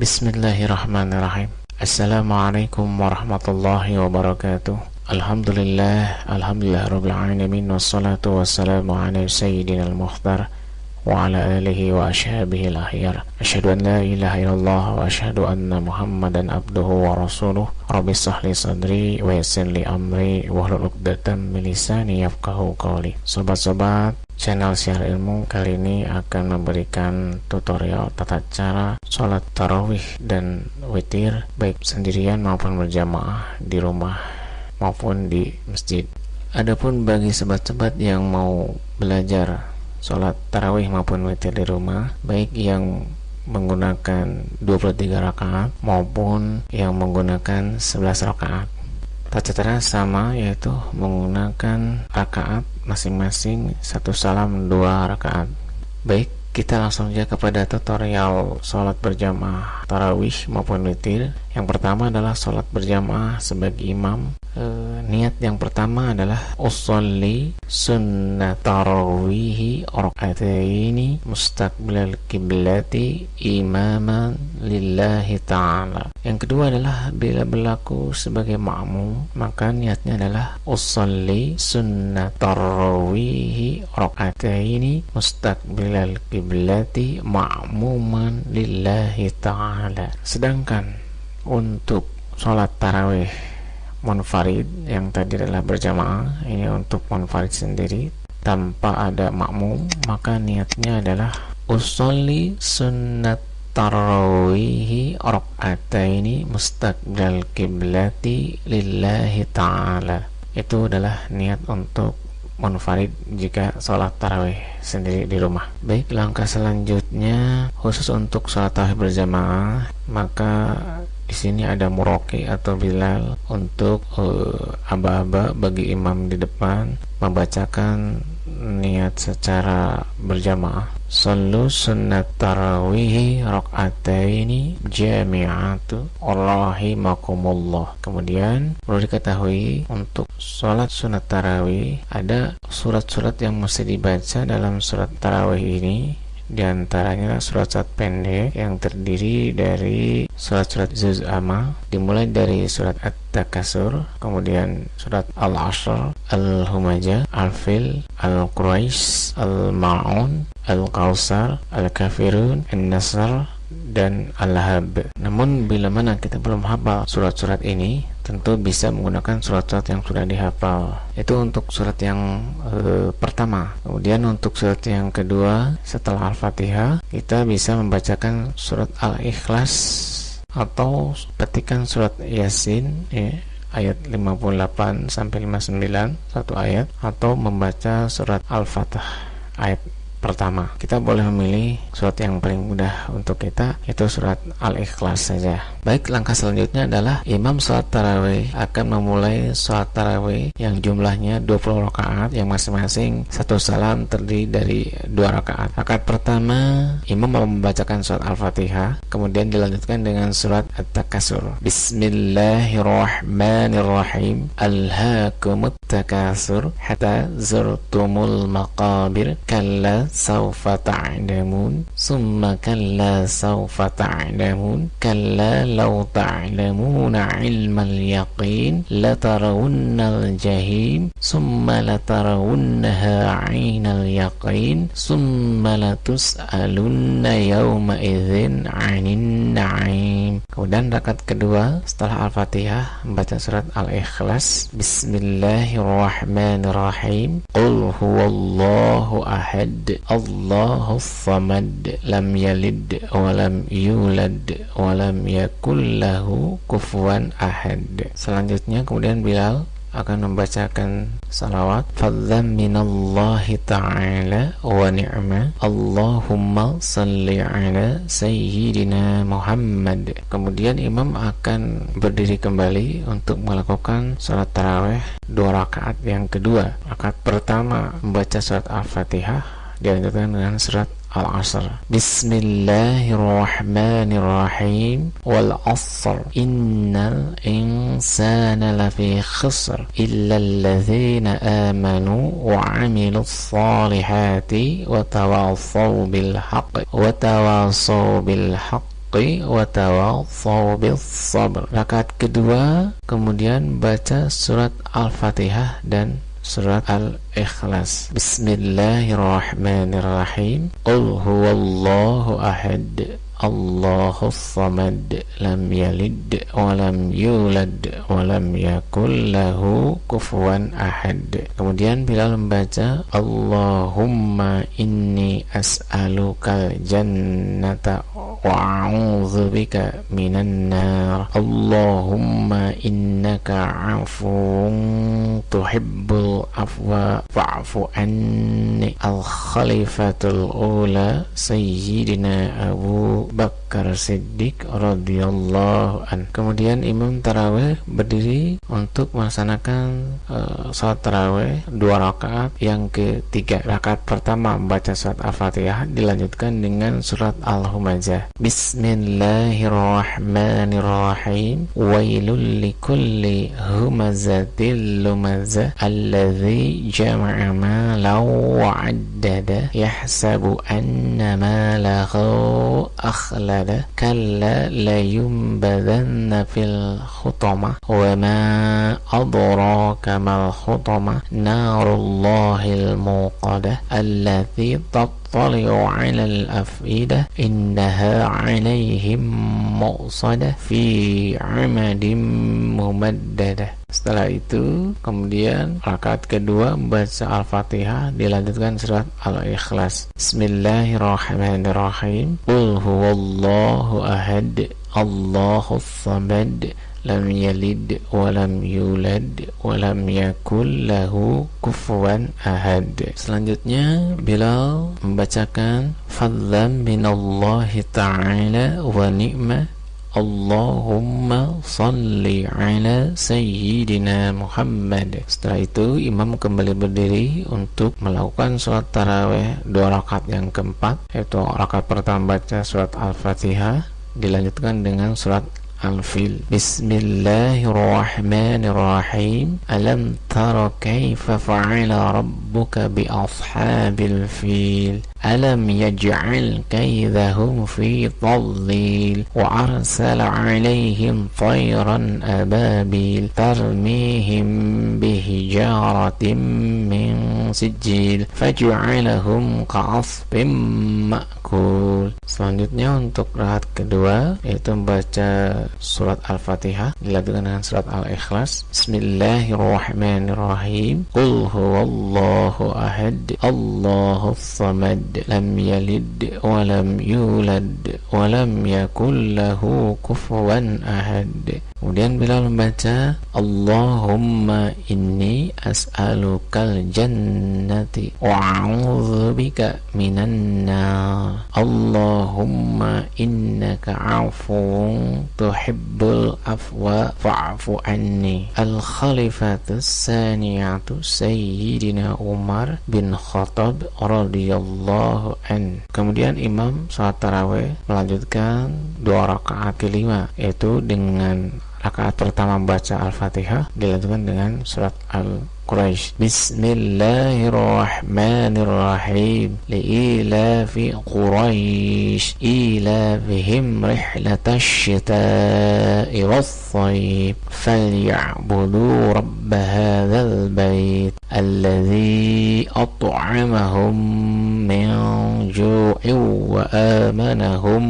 Bismillahirrahmanirrahim. Assalamualaikum warahmatullahi wabarakatuh. Alhamdulillah rabbil alamin, wassalatu wassalamu ala sayyidina al-mukhtar wa ala alihi wa ashabihi al-akhyar. Asyhadu an la ilaha illallah wa asyhadu anna Muhammadan abduhu wa rasuluh. Rabbi shrah li sadri wa yassir li amri wahlul 'uqdatam min lisani yafqahu qawli. Sobat-sobat channel Syiar Ilmu kali ini akan memberikan tutorial tata cara sholat tarawih dan witir baik sendirian maupun berjamaah di rumah maupun di masjid. Adapun bagi sobat-sobat yang mau belajar sholat tarawih maupun witir di rumah, baik yang menggunakan 23 rakaat maupun yang menggunakan 11 rakaat, tata cara sama, yaitu menggunakan rakaat masing-masing 1 salam 2 rakaat. Baik, kita langsung saja kepada tutorial sholat berjamaah tarawih maupun witir. Yang pertama adalah sholat berjamaah sebagai imam. Niat yang pertama adalah usolli sunnat tarawihi raka'ataini mustaqbilal kiblati imaman lillahi ta'ala. Yang kedua adalah bila berlaku sebagai makmum, maka niatnya adalah usolli sunnat tarawihi raka'ataini mustaqbilal kiblati ma'muman lillahi ta'ala. Sedangkan untuk sholat tarawih munfarid yang tadi adalah berjamaah, ini untuk munfarid sendiri tanpa ada makmum, maka niatnya adalah usolli sunnat tarawihi raka'ataini mustaqbilal kiblati lillahi ta'ala. Itu adalah niat untuk munfarid jika sholat tarawih sendiri di rumah. Baik, langkah selanjutnya khusus untuk sholat tarawih berjamaah, maka di sini ada muroki atau bilal untuk aba-aba bagi imam di depan membacakan niat secara berjamaah. Sallu sunnat tarawihi raka'ataini jami'atu rahimakumullah. Kemudian perlu diketahui untuk sholat sunat tarawih ada surat-surat yang mesti dibaca dalam surat tarawih ini. Di antaranya surat-surat pendek yang terdiri dari surat-surat juz amma, dimulai dari surat At-Takasur, kemudian surat Al-Ashr, Al-Humajah, Al-Fil, Al-Quraish, Al-Ma'un, Al-Kausar, Al-Kafirun, An-Nasr, dan Al-Lahab. Namun bila mana kita belum hafal surat-surat ini, tentu bisa menggunakan surat-surat yang sudah dihafal. Itu untuk surat yang pertama. Kemudian untuk surat yang kedua setelah Al-Fatihah, kita bisa membacakan surat Al-Ikhlas atau petikan surat Yasin, ayat 58 sampai 59, satu ayat, atau membaca surat Al-Fatah ayat pertama. Kita boleh memilih surat yang paling mudah untuk kita, yaitu surat Al-Ikhlas saja. Baik, langkah selanjutnya adalah imam sholat tarawih akan memulai sholat tarawih yang jumlahnya 20 rakaat, yang masing-masing 1 salam terdiri dari 2 rakaat. Rakaat pertama imam membacakan surat Al-Fatihah, kemudian dilanjutkan dengan surat At-Takasur. Bismillahirrahmanirrahim. Alhaakumut takasur hatta zurtumul maqabir kalla sawfa ta'lamun summa kalla sawfa ta'lamun kalla law ta'lamuna ilmal yaqin latarawunnal jahim summa latarawunnaha 'ainal yaqin summa latus'alunna yawma idzin 'anin na'im. Kemudian rakaat kedua setelah Al-Fatihah membaca surat Al-Ikhlas. Bismillahirrahmanirrahim. Qul huwallahu ahad Allahus samad lam yalid wa lam yulad wa lam yakul lahu kufuwan ahad. Selanjutnya kemudian Bilal akan membacakan salawat fadlan minallahi ta'ala wa ni'ma Allahumma salli ala sayyidina Muhammad. Kemudian imam akan berdiri kembali untuk melakukan salat tarawih 2 rakaat yang kedua. Rakaat pertama membaca surat Al-Fatihah, dilanjutkan dengan surat Al-Asr. Bismillahirrahmanirrahim. Wal 'asr innal insana lafi khusr illa alladhina amanu wa 'amilus salihati wa tawassaw bil haqq haqqi wa tawassaw bis sabr. Rakaat kedua kemudian baca surat Al-Fatihah dan surat Al-Ikhlas. Bismillahirrahmanirrahim. Qul huwallahu ahad, Allahus samad, lam yalid wa lam yulad wa lam yakul lahu kufuwan ahad. Kemudian Bilal membaca Allahumma inni as'alukal jannata wa a'udzubika minan nar. Allahumma innaka afuwun tuhibbul afwa fa'fu anni. Al-Khalifatul Ula Sayyidina Abu Bakar Siddiq radhiyallahu an. Kemudian imam tarawih berdiri untuk melaksanakan salat tarawih 2 rakaat. Yang ketiga, rakaat pertama membaca surat Al-Fatihah dilanjutkan dengan surat Al-Humazah. Bismillahirrahmanirrahim. Wailul likulli humazatil lumazah alladzi jama'a malan wa 'addada yahsabu anna malahu akhlada kalla layumbadanna fil khutamah wa ma adraka mal khutamah narullahil muqadah allati tattali'u 'alal afidah innaha 'alaihim muqsadah fi 'amadin mumaddadah. Setelah itu kemudian rakaat kedua membaca Al-Fatihah dilanjutkan surat Al-Ikhlas. Bismillahirrahmanirrahim. Qul huwallahu ahad, Allahus samad, lam yalid wa lam yulad wa lam yakul lahu kufuwan ahad. Selanjutnya Bilal membacakan fadlan minallahi ta'ala wa ni'mah, Allahumma salli ala Sayyidina Muhammad. Setelah itu imam kembali berdiri untuk melakukan sholat tarawih 2 rakaat yang keempat, yaitu rakaat pertama baca surat Al-Fatihah dilanjutkan dengan surat Al-Fil. Bismillahirrahmanirrahim. Alam tara kaifa fa'ala rabbuka bi ashabil fil. Alam yaj'al kaydahum fi tadlil wa arsala 'alaihim tayran ababil tarmihim bihijaratin min sijil faj'alahum ka'asfin ma'kul. Selanjutnya untuk rakaat kedua yaitu membaca surat Al-Fatihah dilanjutkan dengan surat Al-Ikhlas. Bismillahirrahmanirrahim. Qul huwallahu ahad, Allahus samad, lam yalid wa lam yulad wa lam yakul lahu kufuwan ahad. Kemudian Bilal membaca Allahumma inni as'alukal jannati wa a'udzubika minan nar. Allahumma innaka afuwun tuhibbul afwa fa'fu anni. Al-Khalifatus Saniyatu Sayyidina Umar bin Khattab radhiyallahu an. Kemudian imam salat tarawih melanjutkan 2 rakaat kelima, yaitu dengan rakaat pertama membaca Al-Fatihah dilanjutkan dengan surat Al-Quraisy. Bismillahirrahmanirrahim. Li'ilafi Quraisy ilafihim rihlatash shita'i was-sayf falya'budu rabb hadzal bait alladzi at'amahum min ju'in wa amanahum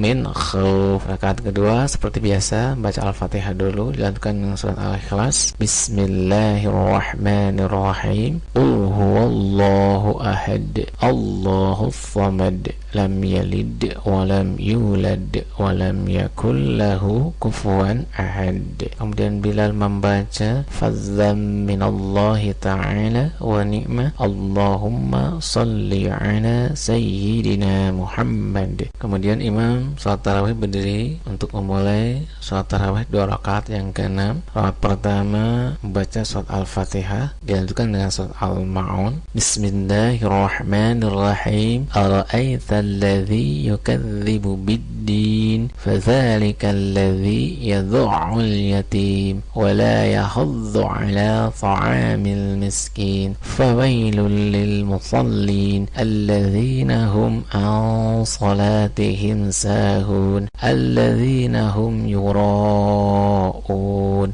min khauf. Rakaat kedua seperti biasa baca Al-Fatihah dulu dilanjutkan dengan surat Al-Ikhlas. Bismillahirrahmanirrahim. Qul huwallahu ahad, Allahus samad, lam yalid wa lam yulad wa lam yakul lahu kufuwan ahad. Kemudian Bilal membaca fadlan minallahi ta'ala wa ni'mah, Allahumma salli ala Sayyidina Muhammad. Kemudian imam salat tarawih berdiri untuk memulai salat tarawih 2 rakaat yang ke-6. Rakaat pertama membaca surat Al-Fatihah dilanjutkan dengan surat Al-Ma'un. Bismillahirrahmanirrahim. Ara'aital alladzi yukadzibu biddin fadzalika alladzi yadhu'ul yatim wa la yahuddu ala ta'amil miskin fawailul lil musallin alladzina hum an salatihim sahun alladzina hum yura'un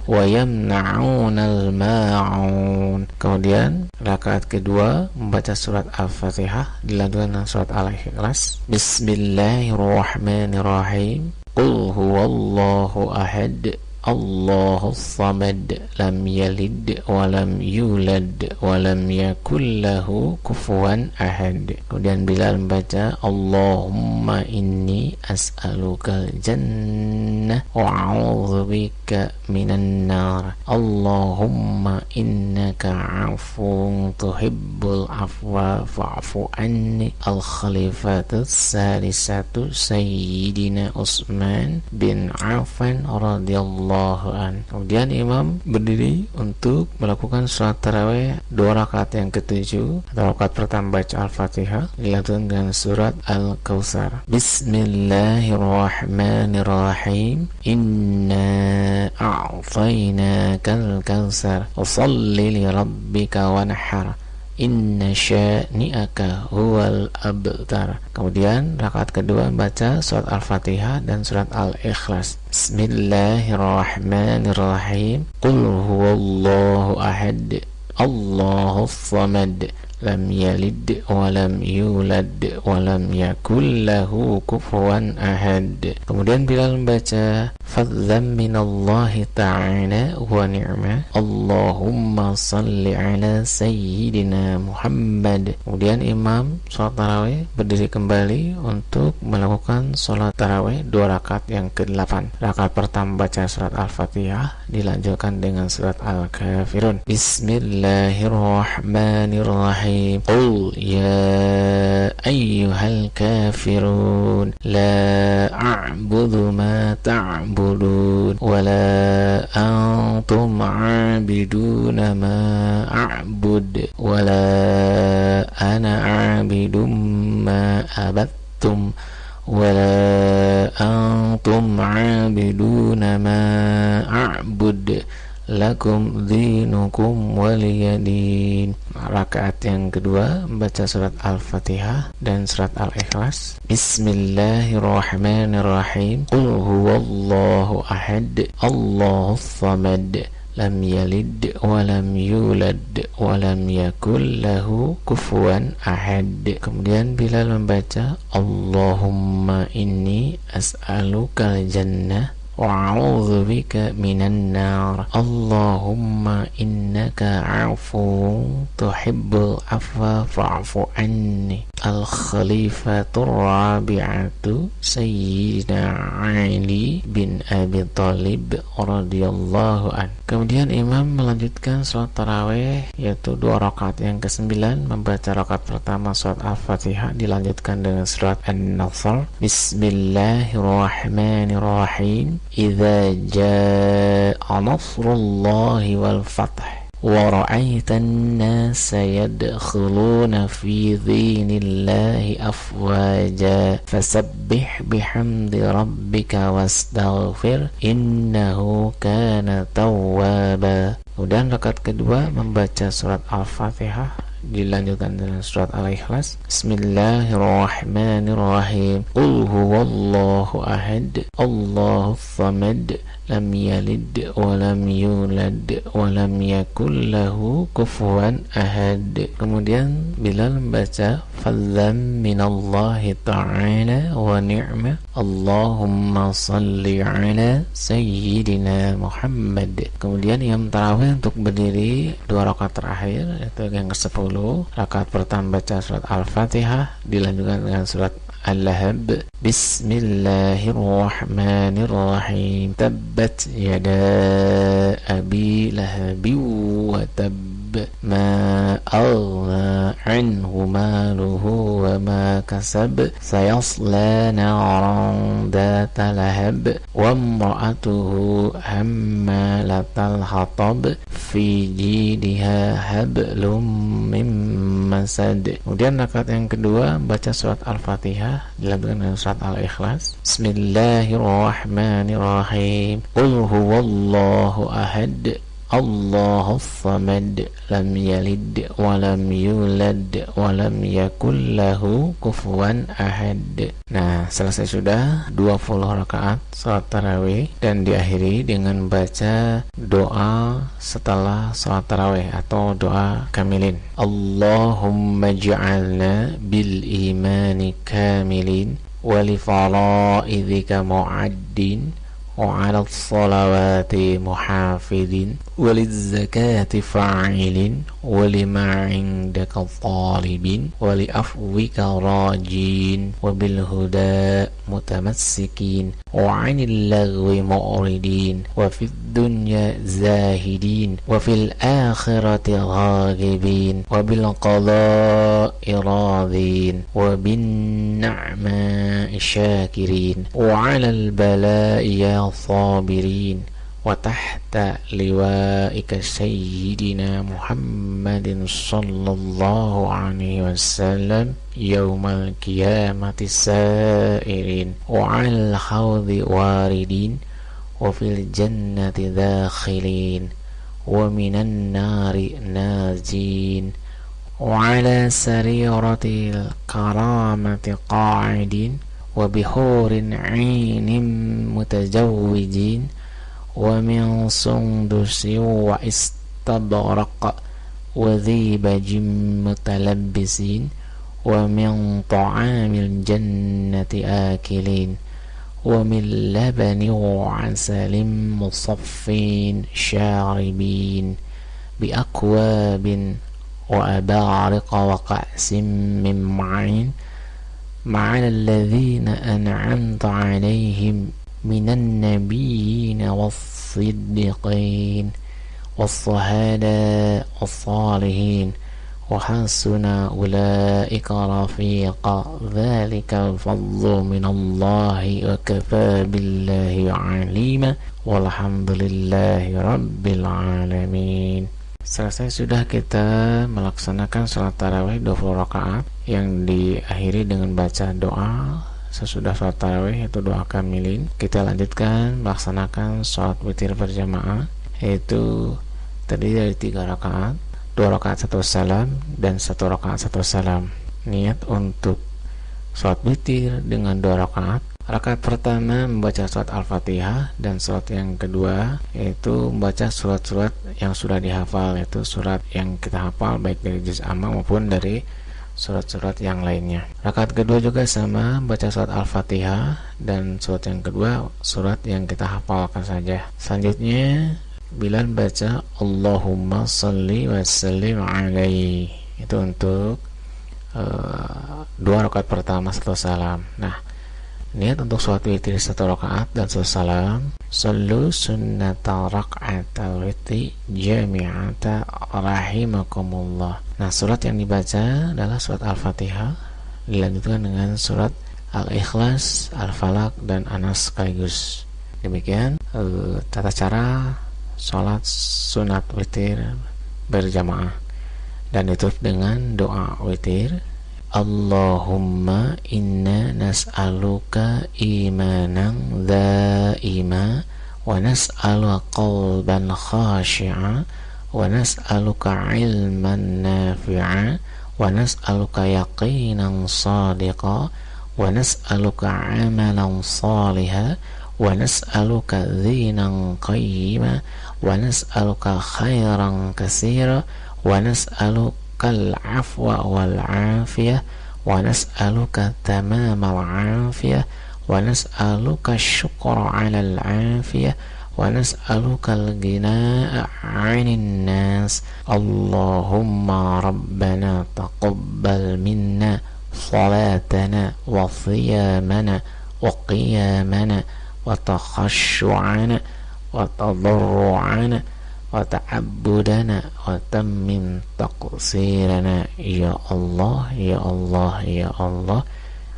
wa yamna'unal ma'un. Kemudian rakaat kedua membaca surat Al-Fatihah dilanjutkan dengan surat Al-Ikhlas. Bismillahirrahmanirrahim. Qul huwallahu ahad, Allahus samad, lam yalid wa lam yulad wa lam yakul lahu kufuwan ahad. Kemudian Bilal membaca Allahumma inni as'alukal jannah wa a'udzubika minan nar. Allahumma innaka 'afuwun tuhibbul afwa fa'fu anni. Al-Khalifatus Salisatu Sayyidina Utsman bin Affan radhiyallahu an. Kemudian imam berdiri untuk melakukan sholat tarawih 2 rakaat yang ketujuh. Rakaat pertama baca Al-Fatihah dilanjutkan dengan surat Al-Kautsar. Bismillahirrahmanirrahim. Inna a'tainakal kautsar shalli li rabbika wanhar inna syani'aka huwal abtar. Kemudian rakaat kedua baca surat Al-Fatihah dan surat Al-Ikhlas. Bismillahirrahmanirrahim. Qul huwallahu ahad, Allahus samad, lam yalid wa lam yulad wa lam yakul lahu kufuwan ahad. Kemudian Bilal membaca fadlan minallahi ta'ala wa ni'ma, Allahumma salli ala sayyidina Muhammad. Kemudian imam sholat tarawih berdiri kembali untuk melakukan sholat tarawih 2 rakaat yang ke-8. Rakaat pertama baca surat Al-Fatihah dilanjutkan dengan surat Al-Kafirun. Bismillahirrahmanirrahim. Qul ya ayyuhal kafirun la a'budu ma ta'budun wa la antum 'abiduna ma a'bud wa la ana 'abidum ma abattum wa la antum 'abiduna ma a'bud lakum dinukum waliyadin. Rakaat yang kedua membaca surat Al-Fatihah dan surat Al-Ikhlas. Bismillahirrahmanirrahim. Qul huwallahu ahad, Allahus samad, lam yalid wa lam yulad wa lam yakul lahu kufuwan ahad. Kemudian Bilal membaca Allahumma inni as'alukal jannah wa a'udzubika minan nar. Allahumma innaka 'afuwun tuhibbul afwa fa'fu anni. Al-Khalifatur Rabi'atu Sayyidina Ali bin Abi Thalib radhiyallahu an. Kemudian imam melanjutkan sholat tarawih yaitu 2 rakaat yang ke-9. Membaca rakaat pertama surat Al-Fatihah dilanjutkan dengan surat An-Nasr. Bismillahirrahmanirrahim. Idza jaa nasrullahi wal fath wa ra'aitan nasa yadkhuluna fi dinillahi afwaja fasabbih bihamdi rabbika wastaghfir innahu kana tawwaba. Kemudian rakaat kedua membaca surat Al-Fatihah dilanjutkan dengan surat Al-Ikhlas. Bismillahirrahmanirrahim. Qul huwallahu ahad, Allahus samad, lam yalid wa lam yulad wa lam yakul lahu kufuwan ahad. Kemudian Bilal membaca fadlan minallahi ta'ala wa ni'ma, Allahumma salli ala sayyidina Muhammad. Kemudian imam tarawih untuk berdiri 2 rakaat terakhir yaitu yang ke-10. Rakaat pertama baca surat Al-Fatihah dilanjutkan dengan surat Al-Lahab. Bismillahirrahmanirrahim. Tabbat yada abi lahabi wa tabb ما أغنى عنه ماله وما كسب سيصلى نارا ذات لهب وامرأته حمالة الحطب في جيدها حبل من مسد. Kemudian rakaat yang kedua baca surat Al-Fatihah dilanjutkan dengan surat Al-Ikhlas. Bismillahirrahmanirrahim. Qul huwallahu ahad, Allahus samad, lam yalid wa lam yulad wa lam yakul lahu kufuwan ahad. Nah, selesai sudah 20 rakaat salat tarawih dan diakhiri dengan baca doa setelah salat tarawih atau doa kamilin. Allahumma ja'alna bil imani kamilin wa li faraidika mu'addin وعلى الصلوات محافظ وللزكاة فاعل ولما عندك طالب ولعفوك راجين وبالهدى متمسكين وعن اللغو معرضين وفي الدنيا زاهدين وفي الآخرة راغبين وبالقضاء راضين وبالنعماء شاكرين وعلى البلاء صابرين وتحت لوائك سيدنا محمد صلى الله عليه وسلم يوم القيامة سائرين وعلى الحوض واردين وفي الجنة داخلين ومن النار ناجين وعلى سريرة الكرامة قاعدين وبحور عين متزوجين ومن سندس واستبرق وذيبج متلبسين ومن طعام الجنة آكلين ومن لبن وعسل مصفين شاربين بأكواب وأبارق وكأس من معين مع الذين أنعمت عليهم من النبيين والصديقين والشهداء والصالحين وحسن أولئك رفيقا ذلك الفضل من الله وكفى بالله عليما والحمد لله رب العالمين. Selesai sudah kita melaksanakan salat tarawih 20 rakaat yang diakhiri dengan baca doa sesudah salat tarawih, yaitu doa kamilin. Kita lanjutkan melaksanakan salat witir berjamaah, yaitu terdiri dari 3 rakaat, 2 rakaat 1 salam dan 1 rakaat 1 salam. Niat untuk salat witir dengan 2 rakaat. Rakaat pertama membaca surat Al-Fatihah dan surat yang kedua yaitu membaca surat-surat yang sudah dihafal, yaitu surat yang kita hafal baik dari juz amma maupun dari surat-surat yang lainnya. Rakaat kedua juga sama, baca surat Al-Fatihah dan surat yang kedua surat yang kita hafalkan saja. Selanjutnya Bilal baca Allahumma salli wa sallim alaihi, itu untuk 2 rakaat pertama setelah salam. Nah, niat untuk sholat witir 1 rakaat dan 1 salam. Sallu sunnata rak'atal witri jami'ata rahimakumullah. Nah, surat yang dibaca adalah surat Al-Fatihah, dilanjutkan dengan surat Al-Ikhlas, Al-Falaq dan Anas sekaligus. Demikian tata cara sholat sunat witir berjamaah, dan ditutup dengan doa witir. Allahumma inna nas'aluka imanan da'ima wa nas'aluka qalban khashi'a wa nas'aluka ilman nafi'a wa nas'aluka yaqinan sadiqa wa nas'aluka amalan saliha wa nas'aluka dhinan qayyima wa nas'aluka khairan katsira wa nas'aluka العفو والعافية ونسألك تمام العافية ونسألك الشكر على العافية ونسألك الغناء عن الناس. اللهم ربنا تقبل منا صلاتنا وصيامنا وقيامنا وتخشعنا وتضرعنا wa ta'abbudana wa tammim taqsirana ya Allah ya Allah ya Allah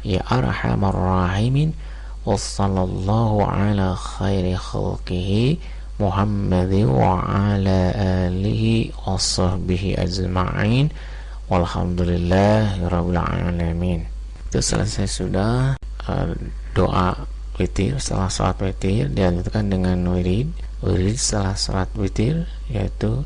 ya arhamar rahimin. Wa sallallahu ala khairi khalqihi Muhammadin wa ala alihi wa sahbihi ajma'in. Walhamdulillahirabbil alamin. Itu selesai sudah doa witir. Setelah salat witir dilanjutkan dengan wirid setelah salat witir, yaitu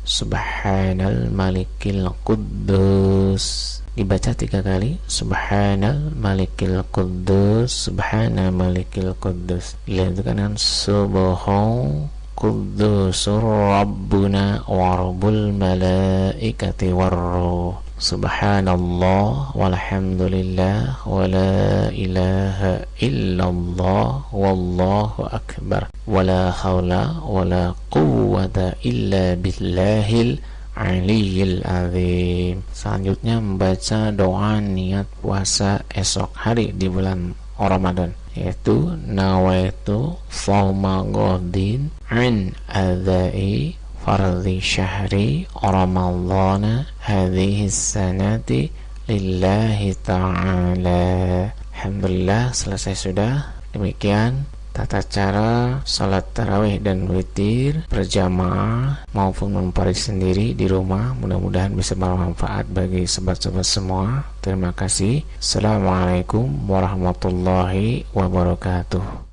Subhanal Malikil Quddus, dibaca 3 kali. Subhanal Malikil Quddus, Subhana Malikil Quddus, dilanjutkan dengan Subhan Quddusur Rabbuna wa Rabbul Malaikati Warruh. Subhanallah walhamdulillah wa la ilaha illallah wallahu akbar wa la hawla wa la quwwata illa billahil aliyyil azim. Selanjutnya membaca doa niat puasa esok hari di bulan Ramadan, yaitu nawaitu shauma ghadin an adai fardhi syahri Ramadhana hadhihi sanati lillahi ta'ala. Alhamdulillah, selesai sudah. Demikian tata cara salat tarawih dan witir berjamaah maupun munfarid sendiri di rumah. Mudah-mudahan bisa bermanfaat bagi sobat-sobat semua. Terima kasih. Assalamualaikum warahmatullahi wabarakatuh.